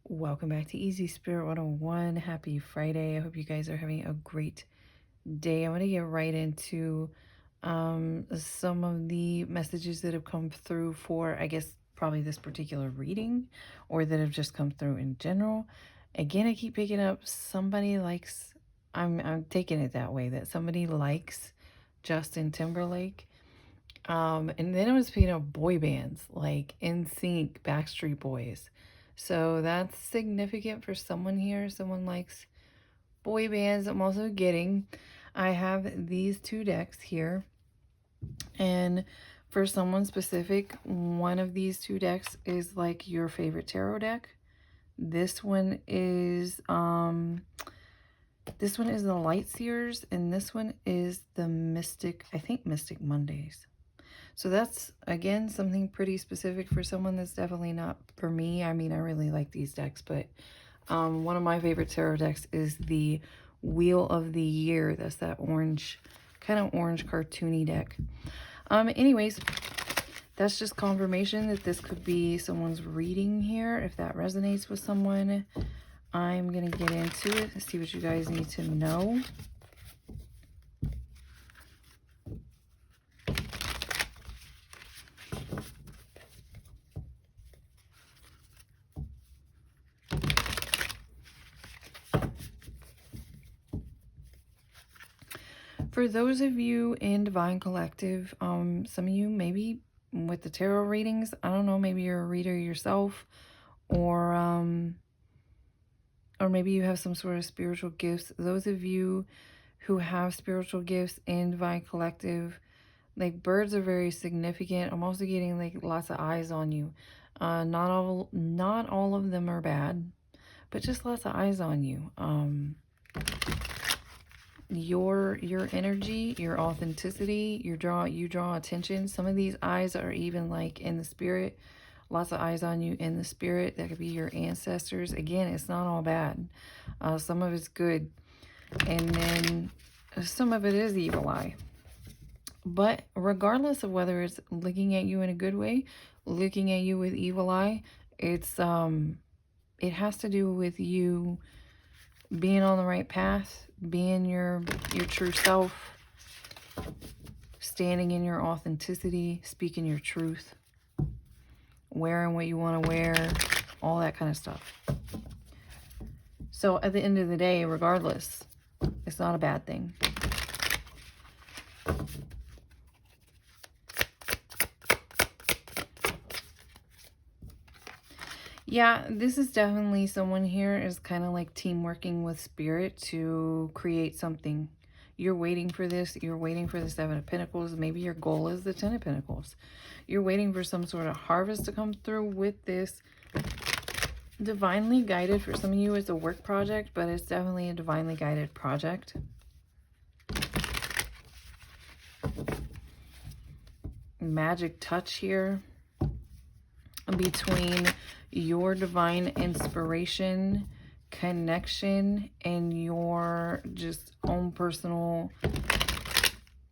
Welcome back to Easy Spirit 101. Happy Friday. I hope you guys are having a great day. I'm going to get right into some of the messages that have come through for, I guess, probably this particular reading or that have just come through in general. Again, I keep picking up somebody likes, I'm taking it that way, that somebody likes Justin Timberlake. And then I was picking up boy bands like NSYNC, Backstreet Boys. So that's significant for someone here. Someone likes boy bands. I'm also getting, I have these two decks here. And for someone specific, one of these two decks is like your favorite tarot deck. This one is the Light Seers, and this one is the Mystic, I think Mystic Mondays. So that's, again, something pretty specific for someone. That's definitely not for me. I mean, I really like these decks, but one of my favorite tarot decks is the Wheel of the Year. That's that orange, kind of orange cartoony deck. Anyways, that's just confirmation that this could be someone's reading here. If that resonates with someone, I'm going to get into it and see what you guys need to know. For those of you in Divine Collective, some of you maybe with the tarot readings, I don't know, maybe you're a reader yourself, or maybe you have some sort of spiritual gifts. Those of you who have spiritual gifts in Divine Collective, like birds are very significant. I'm also getting like lots of eyes on you. Not all of them are bad, but just lots of eyes on you. Your energy, your authenticity, you draw attention. Some of these eyes are even like in the spirit. Lots of eyes on you in the spirit. That could be your ancestors. Again, it's not all bad. Some of it's good, and then some of it is evil eye. But regardless of whether it's looking at you in a good way, looking at you with evil eye, it's it has to do with you being on the right path, being your true self, standing in your authenticity, speaking your truth, wearing what you want to wear, all that kind of stuff. So at the end of the day, regardless, it's not a bad thing. Yeah, this is definitely someone here is kind of like team working with spirit to create something. You're waiting for this. You're waiting for the Seven of Pentacles. Maybe your goal is the Ten of Pentacles. You're waiting for some sort of harvest to come through with this. Divinely guided. For some of you, it's a work project, but it's definitely a divinely guided project. Magic touch here between your divine inspiration, connection, and your just own personal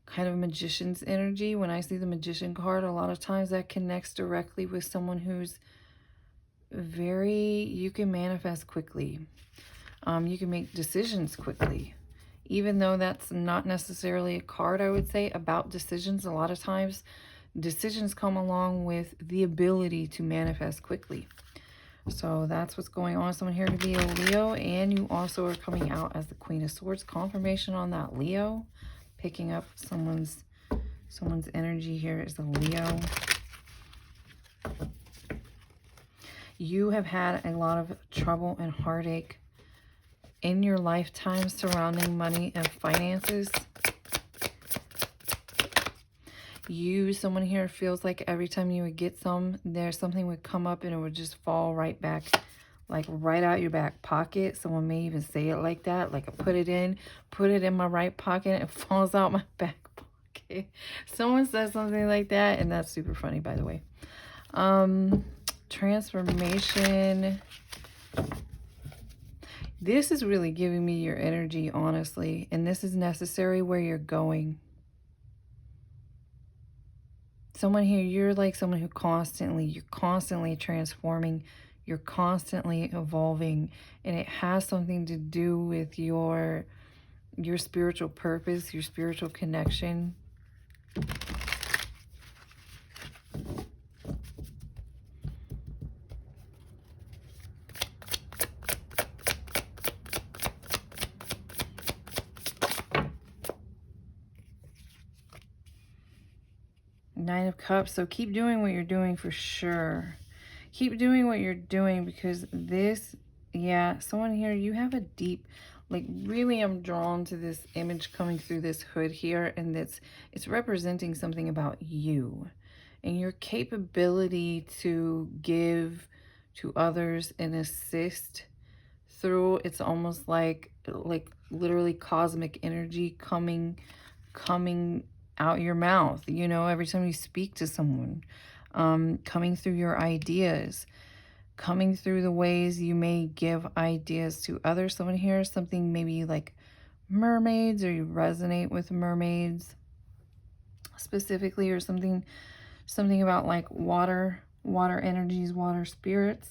kind of magician's energy. When I see the magician card, a lot of times that connects directly with someone who's you can manifest quickly. You can make decisions quickly. Even though that's not necessarily a card, I would say, about decisions, a lot of times decisions come along with the ability to manifest quickly. So that's what's going on. Someone here to be a Leo, and you also are coming out as the Queen of Swords. Confirmation on that Leo. Picking up someone's energy here is a Leo. You have had a lot of trouble and heartache in your lifetime surrounding money and finances. Someone here feels like every time you would get something would come up and it would just fall right back, like right out your back pocket. Someone may even say it like that, like I put it in my right pocket and it falls out my back pocket. Someone says something like that, and that's super funny, by the way. Transformation. This is really giving me your energy, honestly, and this is necessary where you're going. Someone here, you're like someone who you're constantly transforming You're constantly evolving, and it has something to do with your spiritual purpose, your spiritual connection. Nine of Cups. So keep doing what you're doing for sure. Keep doing what you're doing, because this, yeah, someone here, you have a deep, like, really I'm drawn to this image coming through this hood here, and it's representing something about you and your capability to give to others and assist through. It's almost like literally cosmic energy coming out your mouth, you know, every time you speak to someone, coming through your ideas, coming through the ways you may give ideas to others. Someone hears something maybe like mermaids, or you resonate with mermaids specifically, or something about like water energies, water spirits.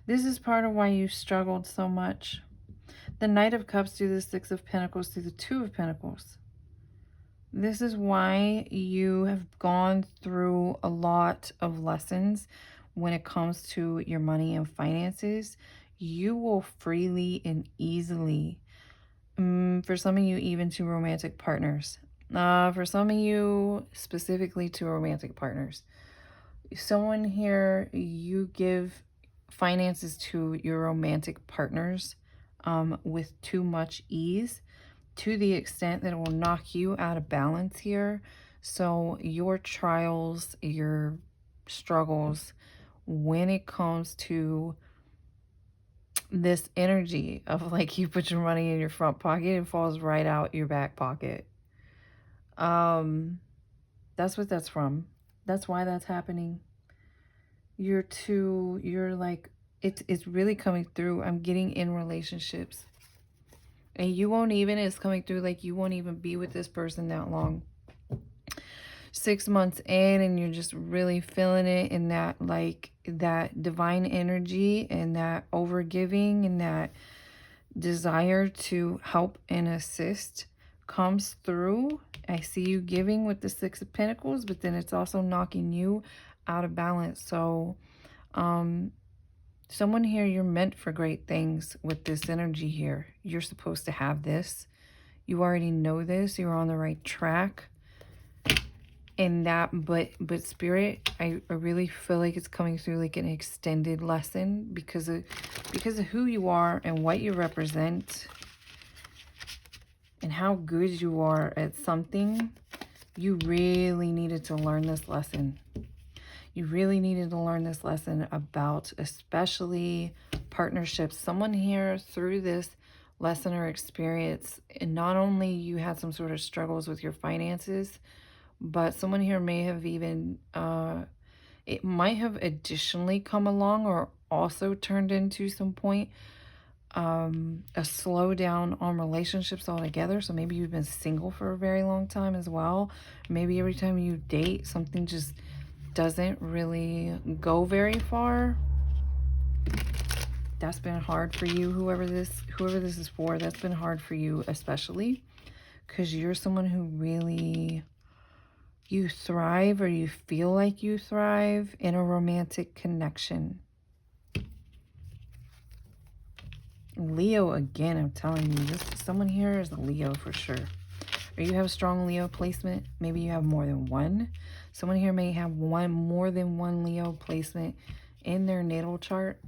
This is part of why you struggled so much. The Knight of Cups through the Six of Pentacles through the Two of Pentacles. This is why you have gone through a lot of lessons when it comes to your money and finances. You will freely and easily, for some of you, even to romantic partners. For some of you, specifically to romantic partners. Someone here, you give finances to your romantic partners with too much ease, to the extent that it will knock you out of balance here. So your trials, your struggles, when it comes to this energy of like you put your money in your front pocket, it falls right out your back pocket. That's what that's from. That's why that's happening. You're like, it's really coming through. I'm getting in relationships, and you won't even, it's coming through like you won't even be with this person that long. 6 months in, and you're just really feeling it in that, like, that divine energy and that overgiving and that desire to help and assist comes through. I see you giving with the Six of Pentacles, but then it's also knocking you out of balance. So someone here, you're meant for great things with this energy here. You're supposed to have this. You already know this. You're on the right track. And that, but Spirit, I really feel like it's coming through like an extended lesson because of who you are and what you represent and how good you are at something. You really needed to learn this lesson. You really needed to learn this lesson about especially partnerships. Someone here through this lesson or experience, and not only you had some sort of struggles with your finances, but someone here may have even, it might have additionally come along or also turned into some point a slowdown on relationships altogether. So maybe you've been single for a very long time as well. Maybe every time you date, something just doesn't really go very far. That's been hard for you, whoever this is for. That's been hard for you, especially because you're someone who really, you thrive, or you feel like you thrive in a romantic connection. Leo again, I'm telling you, this someone here is a Leo for sure. Or you have a strong Leo placement. Maybe you have more than one. Someone here may have more than one Leo placement in their natal chart.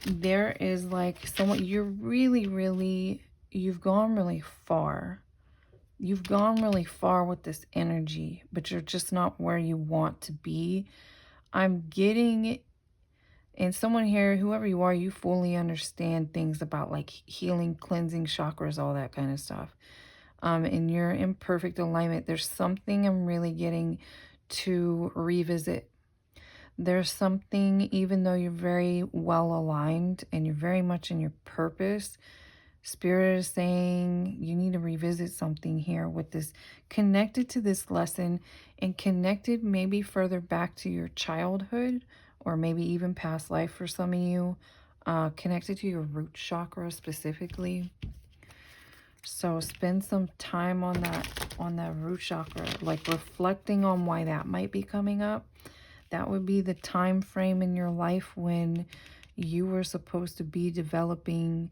There is like someone, you're really, you've gone really far. You've gone really far with this energy, but you're just not where you want to be. I'm getting, and someone here, whoever you are, you fully understand things about like healing, cleansing, chakras, all that kind of stuff. And you're in perfect alignment. There's something I'm really getting to revisit. There's something, even though you're very well aligned and you're very much in your purpose, Spirit is saying you need to revisit something here with this, connected to this lesson and connected maybe further back to your childhood or maybe even past life for some of you, connected to your root chakra specifically. So spend some time on that root chakra, like reflecting on why that might be coming up. That would be the time frame in your life when you were supposed to be developing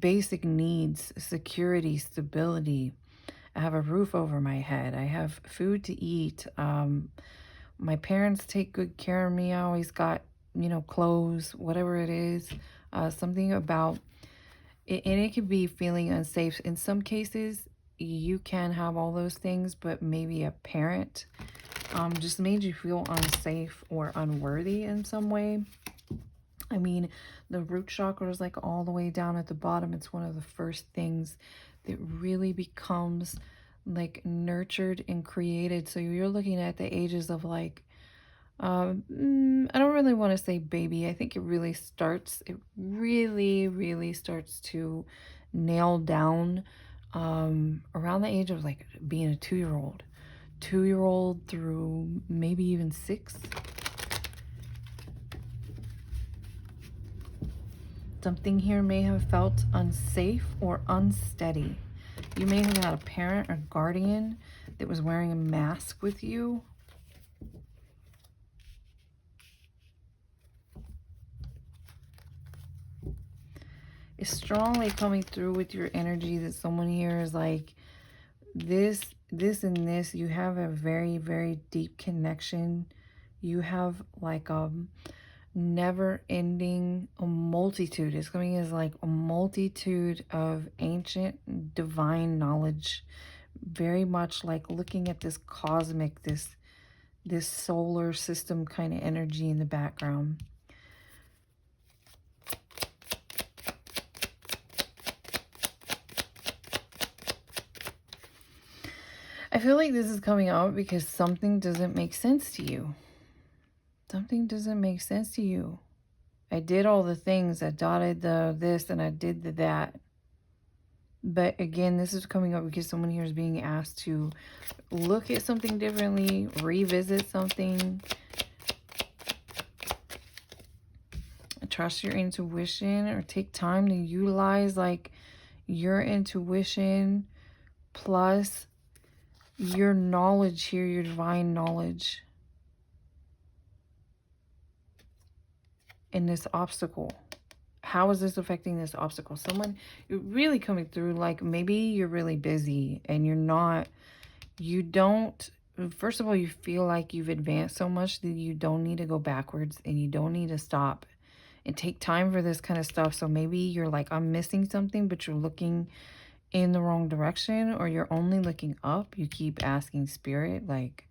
basic needs, security, stability. I have a roof over my head. I have food to eat. My parents take good care of me. I always got, clothes, whatever it is. Something about it, and it could be feeling unsafe. In some cases, you can have all those things, but maybe a parent just made you feel unsafe or unworthy in some way. I mean, the root chakra is like all the way down at the bottom. It's one of the first things that really becomes like nurtured and created. So you're looking at the ages of like, I don't really want to say baby. I think it really starts to nail down around the age of like being a 2-year-old. 2-year-old through maybe even 6. Something here may have felt unsafe or unsteady. You may have had a parent or guardian that was wearing a mask with you. It's strongly coming through with your energy that someone here is like, this and this. You have a very, very deep connection. You have like a never-ending multitude. It's coming as like a multitude of ancient divine knowledge, very much like looking at this cosmic, this solar system kind of energy in the background. I feel like this is coming out because something doesn't make sense to you. Something doesn't make sense to you. I did all the things. I dotted the this and I did the that. But again, this is coming up because someone here is being asked to look at something differently, revisit something, trust your intuition, or take time to utilize like your intuition plus your knowledge here, your divine knowledge in this obstacle. How is this affecting this obstacle? Someone really coming through, like maybe you're really busy and you don't, first of all, you feel like you've advanced so much that you don't need to go backwards and you don't need to stop and take time for this kind of stuff. So maybe you're like, I'm missing something, but you're looking in the wrong direction, or you're only looking up. You keep asking spirit, like,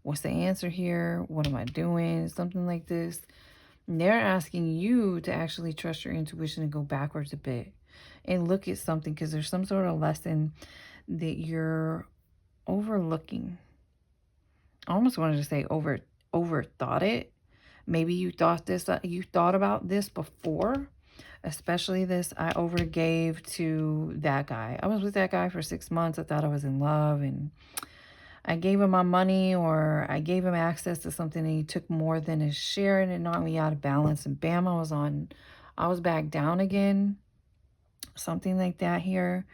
what's the answer here? What am I doing? Something like this. And they're asking you to actually trust your intuition and go backwards a bit and look at something, because there's some sort of lesson that you're overlooking. I almost wanted to say overthought it. Maybe you thought about this before. Especially this, I overgave to that guy. I was with that guy for 6 months. I thought I was in love, and I gave him my money, or I gave him access to something, and he took more than his share, and it knocked me out of balance. And bam, I was back down again. Something like that here.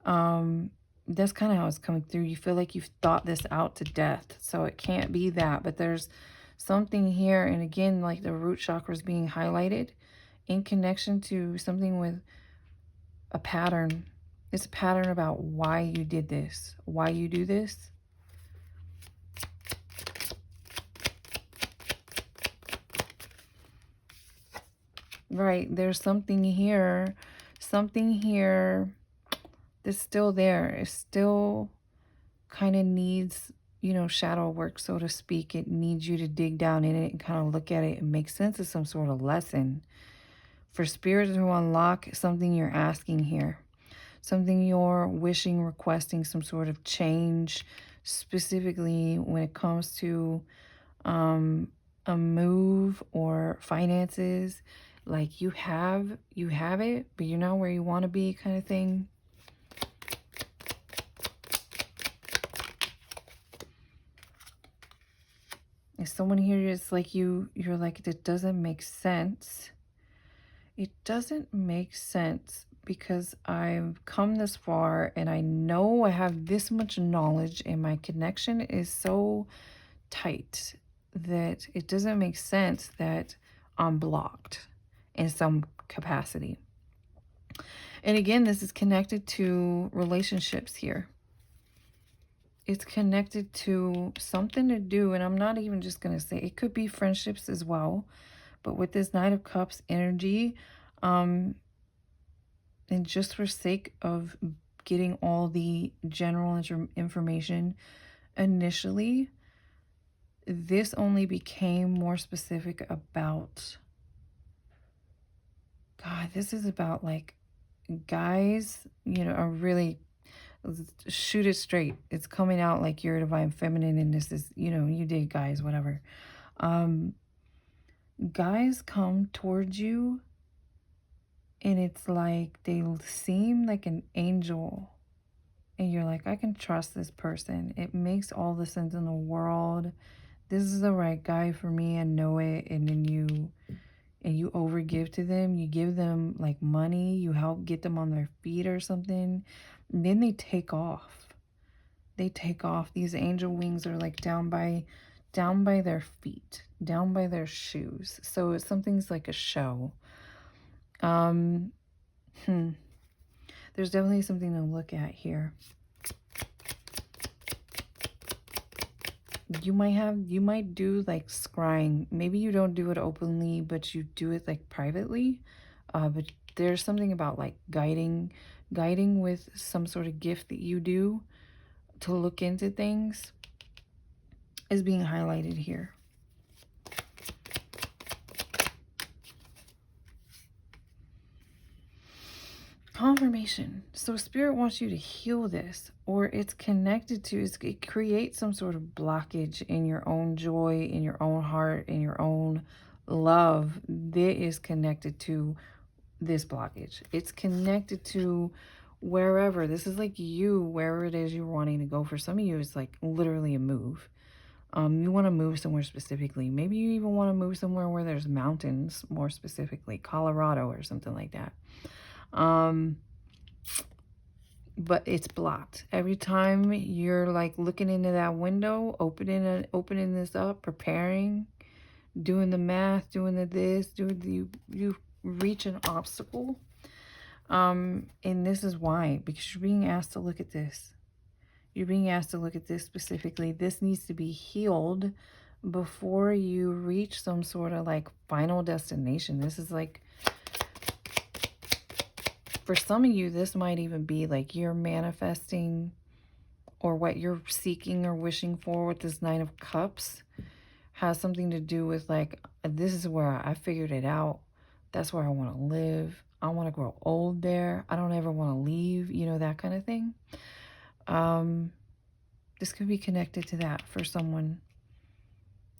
That's kind of how it's coming through. You feel like you've thought this out to death. So it can't be that, but there's something here. And again, like the root chakra is being highlighted in connection to something with a pattern. It's a pattern about why you did this, why you do this. Right, there's something here that's still there. It still kind of needs, shadow work, so to speak. It needs you to dig down in it and kind of look at it and make sense of some sort of lesson. For spirit to unlock something you're asking here, something you're wishing, requesting, some sort of change, specifically when it comes to a move or finances. Like you have it, but you're not where you want to be, kind of thing. If someone here is like you're like, it doesn't make sense. It doesn't make sense because I've come this far and I know I have this much knowledge and my connection is so tight that it doesn't make sense that I'm blocked in some capacity. And again, this is connected to relationships here. It's connected to something to do, and I'm not even just going to say, it could be friendships as well. But with this Knight of Cups energy, and just for sake of getting all the general information initially, this only became more specific about, God, this is about like guys, you know, are really, shoot it straight. It's coming out like you're a divine feminine and this is, you know, you date guys, whatever. Guys come towards you and it's like they seem like an angel. And you're like, I can trust this person. It makes all the sense in the world. This is the right guy for me. I know it. And then you overgive to them. You give them like money. You help get them on their feet or something. And then they take off. They take off. These angel wings are like down by their feet, down by their shoes. So it's something's like a show. There's definitely something to look at here. You might do like scrying. Maybe you don't do it openly, but you do it like privately. But there's something about like guiding with some sort of gift that you do to look into things is being highlighted here. Confirmation. So Spirit wants you to heal this, or it's connected to, it creates some sort of blockage in your own joy, in your own heart, in your own love that is connected to this blockage. It's connected to wherever. This is like you, wherever it is you're wanting to go. For some of you, it's like literally a move. You want to move somewhere specifically. Maybe you even want to move somewhere where there's mountains, more specifically, Colorado or something like that. But it's blocked. Every time you're like looking into that window, opening this up, preparing, doing the math, doing the this, you reach an obstacle. And this is why, because you're being asked to look at this. You're being asked to look at this specifically. This needs to be healed before you reach some sort of like final destination. This is like, for some of you, this might even be like you're manifesting, or what you're seeking or wishing for with this Nine of Cups has something to do with like, this is where I figured it out. That's where I want to live. I want to grow old there. I don't ever want to leave, you know, that kind of thing. This could be connected to that for someone.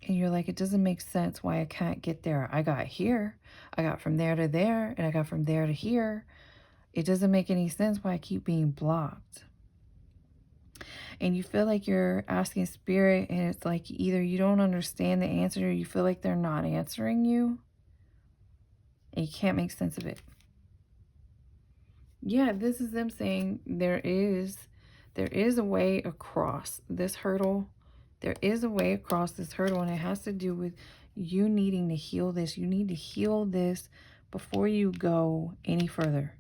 And you're like, it doesn't make sense why I can't get there. I got here. I got from there to there, and I got from there to here. It doesn't make any sense why I keep being blocked. And you feel like you're asking Spirit, and it's like either you don't understand the answer, or you feel like they're not answering you, and you can't make sense of it. Yeah, this is them saying there is a way across this hurdle. There is a way across this hurdle, and it has to do with you needing to heal this. You need to heal this before you go any further.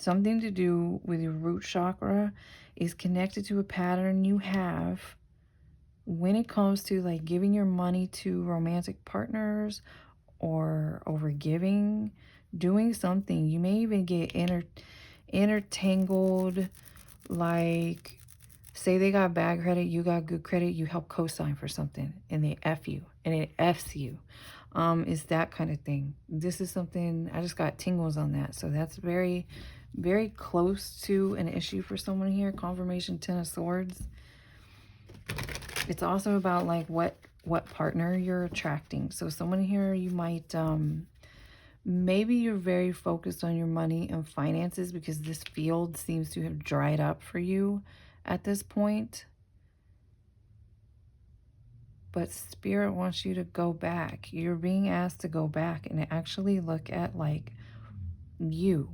Something to do with your root chakra is connected to a pattern you have when it comes to like giving your money to romantic partners or overgiving, doing something. You may even get intertangled, like say they got bad credit, you got good credit, you help co-sign for something and they F you and it Fs you. Is that kind of thing. This is something, I just got tingles on that. So that's very, very close to an issue for someone here. Confirmation, Ten of Swords. It's also about like what partner you're attracting. So someone here, you might Maybe you're very focused on your money and finances because this field seems to have dried up for you at this point. But Spirit wants you to go back. You're being asked to go back and actually look at like you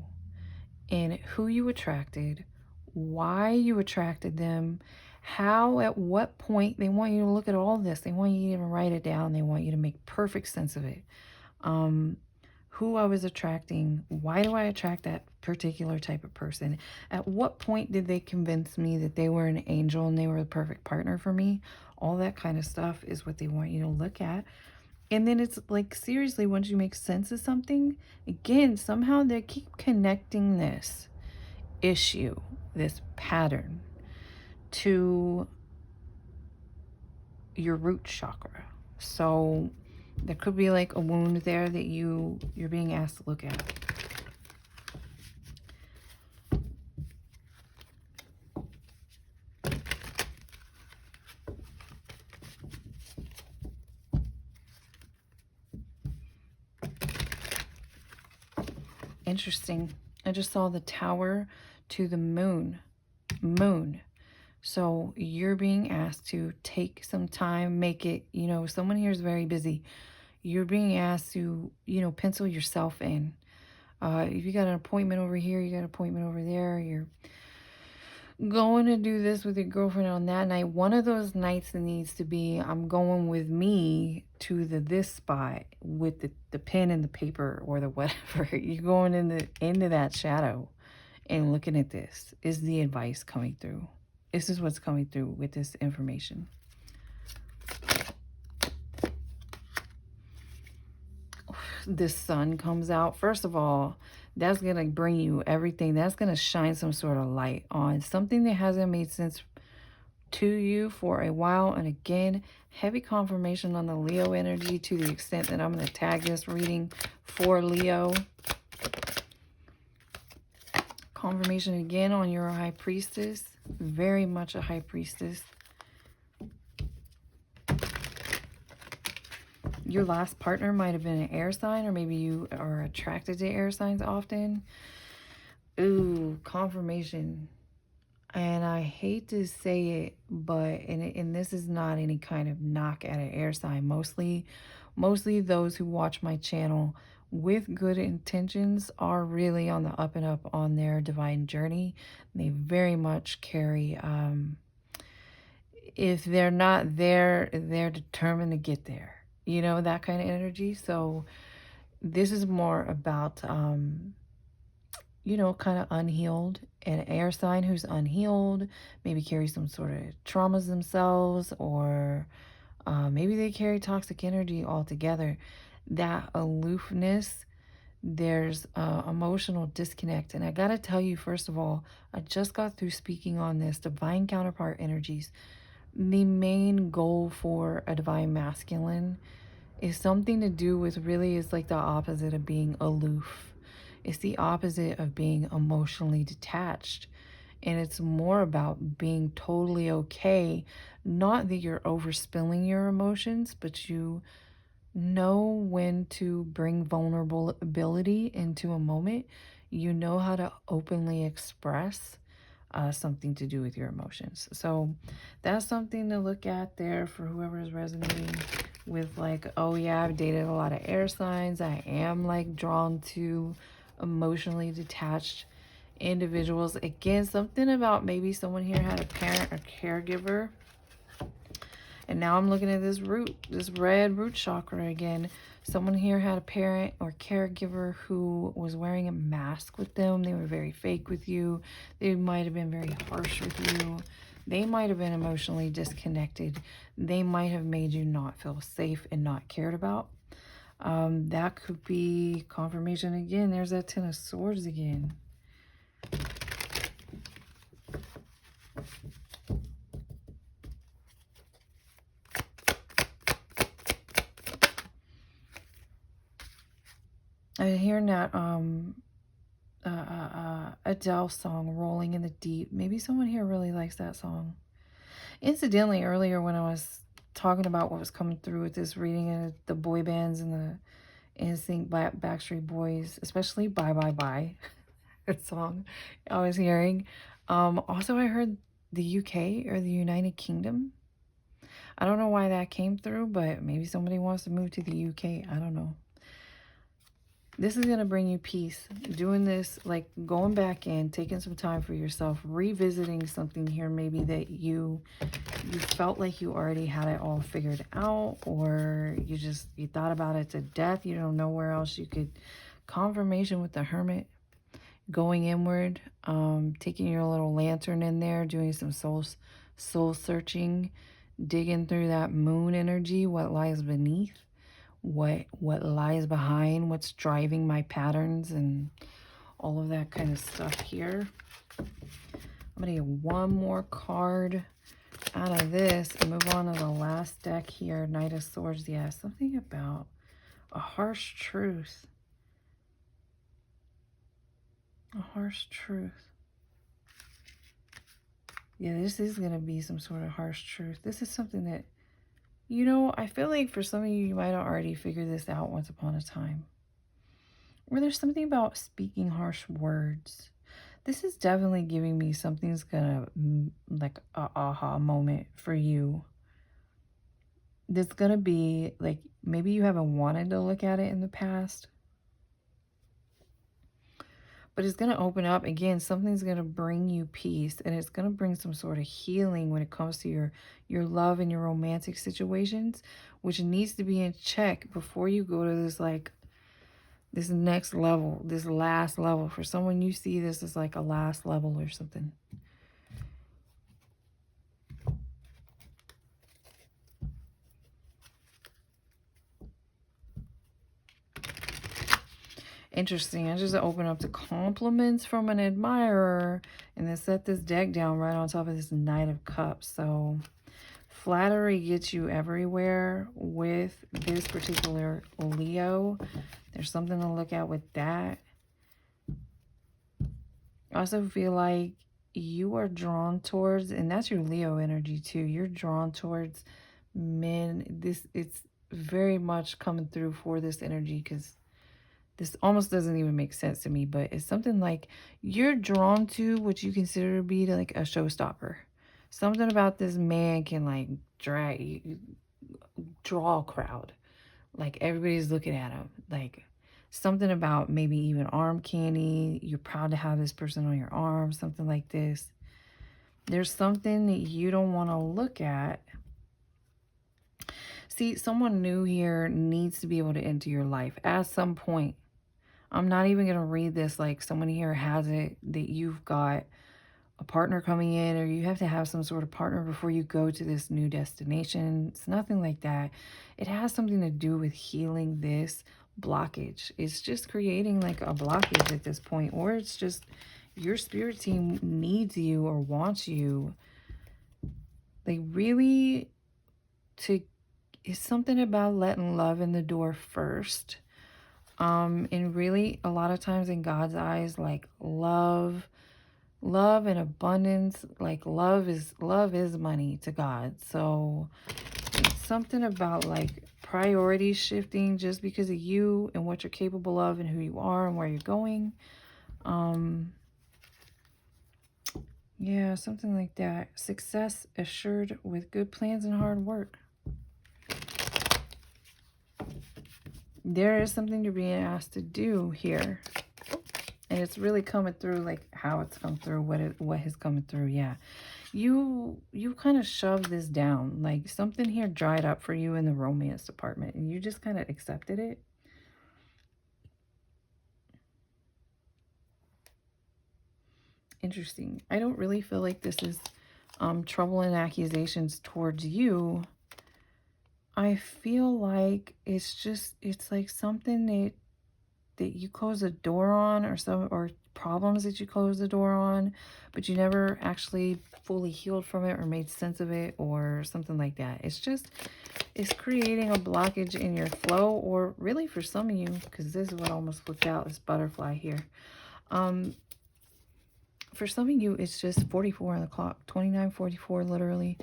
and who you attracted, why you attracted them, how, at what point. They want you to look at all this. They want you to even write it down. They want you to make perfect sense of it. Who I was attracting, why do I attract that particular type of person? At what point did they convince me that they were an angel and they were the perfect partner for me? All that kind of stuff is what they want you to look at. And then it's like, seriously, once you make sense of something, again, somehow they keep connecting this issue, this pattern, to your root chakra. So there could be like a wound there that you're being asked to look at. Interesting. I just saw the Tower to the Moon. Moon. So you're being asked to take some time, make it, someone here is very busy. You're being asked to, pencil yourself in. If you got an appointment over here, you got an appointment over there, you're going to do this with your girlfriend on that night. One of those nights that needs to be, I'm going with me to this spot with the pen and the paper or the whatever. You're going into that shadow and looking at this. Is the advice coming through? This is what's coming through with this information. This sun comes out. First of all, that's going to bring you everything. That's going to shine some sort of light on something that hasn't made sense to you for a while. And again, heavy confirmation on the Leo energy to the extent that I'm going to tag this reading for Leo. Confirmation again on your High Priestess. Very much a High Priestess. Your last partner might have been an air sign, or maybe you are attracted to air signs often. Ooh, confirmation. And I hate to say it, but, and this is not any kind of knock at an air sign. Mostly those who watch my channel with good intentions are really on the up and up on their divine journey. They very much carry, if they're not there, they're determined to get there. That kind of energy. So this is more about, kind of unhealed. An air sign who's unhealed, maybe carry some sort of traumas themselves, or maybe they carry toxic energy altogether. That aloofness, there's emotional disconnect. And I got to tell you, first of all, I just got through speaking on this, divine counterpart energies. The main goal for a divine masculine is something to do with, really is like the opposite of being aloof. It's the opposite of being emotionally detached. And it's more about being totally okay. Not that you're overspilling your emotions, but you know when to bring vulnerability into a moment. You know how to openly express something to do with your emotions. So that's something to look at there for whoever is resonating with, like, oh yeah, I've dated a lot of air signs. I am like drawn to emotionally detached individuals. Again, something about maybe someone here had a parent or caregiver. And now I'm looking at this red root chakra again. Someone here had a parent or caregiver who was wearing a mask with them. They were very fake with you. They might have been very harsh with you. They might have been emotionally disconnected. They might have made you not feel safe and not cared about. That could be confirmation again. There's that Ten of Swords again. I'm hearing that Adele song, Rolling in the Deep. Maybe someone here really likes that song. Incidentally, earlier when I was talking about what was coming through with this reading and the boy bands and NSYNC, Backstreet Boys, especially Bye Bye Bye, that song I was hearing. Also, I heard the UK or the United Kingdom. I don't know why that came through, but maybe somebody wants to move to the UK. I don't know. This is going to bring you peace. Doing this, like going back in, taking some time for yourself, revisiting something here maybe that you felt like you already had it all figured out, or you thought about it to death. You don't know where else you could. Confirmation with the Hermit, going inward, taking your little lantern in there, doing some soul searching, digging through that moon energy, what lies beneath, what lies behind, what's driving my patterns, and all of that kind of stuff here. I'm gonna get one more card out of this and move on to the last deck here. Knight of Swords. Yeah, something about a harsh truth. A harsh truth. Yeah, this is going to be some sort of harsh truth. This is something that, you know, I feel like for some of you, you might have already figured this out once upon a time. Or there's something about speaking harsh words. This is definitely giving me something's going to, like, a aha moment for you. There's going to be, like, maybe you haven't wanted to look at it in the past, but it's going to open up again. Something's going to bring you peace, and it's going to bring some sort of healing when it comes to your love and your romantic situations, which needs to be in check before you go to this, like, this next level, this last level. For someone, you see this as like a last level or something. Interesting. I just open up to compliments from an admirer and then set this deck down right on top of this Knight of Cups. So flattery gets you everywhere with this particular Leo. There's something to look at with that. I also feel like you are drawn towards, and that's your Leo energy too. You're drawn towards men. It's very much coming through for this energy, because this almost doesn't even make sense to me, but it's something like you're drawn to what you consider to be like a showstopper. Something about this man can like draw a crowd. Like everybody's looking at him. Like something about maybe even arm candy. You're proud to have this person on your arm, something like this. There's something that you don't want to look at. See, someone new here needs to be able to enter your life at some point. I'm not even going to read this like someone here has it, that you've got a partner coming in, or you have to have some sort of partner before you go to this new destination. It's nothing like that. It has something to do with healing this blockage. It's just creating like a blockage at this point, or it's just your spirit team needs you or wants you. Like really it's something about letting love in the door first. And really a lot of times in God's eyes, like love and abundance, like love is money to God. So it's something about like priorities shifting just because of you and what you're capable of and who you are and where you're going. Yeah, something like that. Success assured with good plans and hard work. There is something you're being asked to do here. And it's really coming through, like how it's come through, what is coming through. Yeah. You kind of shoved this down. Like something here dried up for you in the romance department. And you just kind of accepted it. Interesting. I don't really feel like this is trouble and accusations towards you. I feel like it's like something that you close the door on, or problems that you close the door on, but you never actually fully healed from it or made sense of it or something like that. It's creating a blockage in your flow, or really for some of you, because this is what almost looked out, this butterfly here. For some of you, it's just 44 on the clock, 29:44 literally.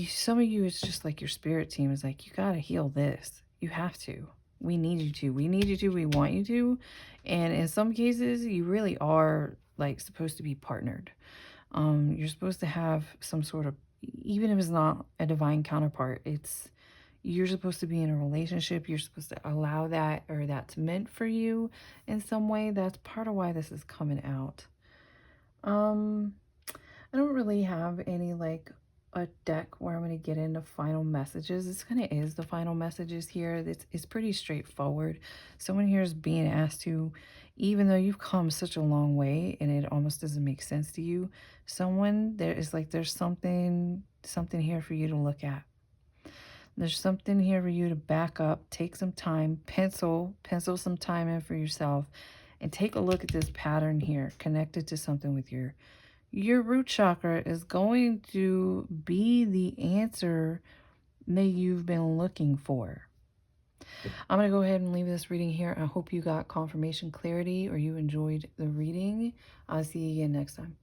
Some of you, it's just like your spirit team is like, you got to heal this. You have to. we need you to. We need you to. We want you to. And in some cases, you really are like supposed to be partnered. You're supposed to have some sort of, even if it's not a divine counterpart, it's you're supposed to be in a relationship. You're supposed to allow that, or that's meant for you in some way. That's part of why this is coming out. I don't really have any like a deck where I'm going to get into final messages. This kind of is the final messages here. It's pretty straightforward. Someone here is being asked to, even though you've come such a long way and it almost doesn't make sense to you, someone there is like there's something here for you to look at. There's something here for you to back up, take some time, pencil some time in for yourself, and take a look at this pattern here, connected to something with your root chakra is going to be the answer that you've been looking for. I'm going to go ahead and leave this reading here. I hope you got confirmation clarity or you enjoyed the reading. I'll see you again next time.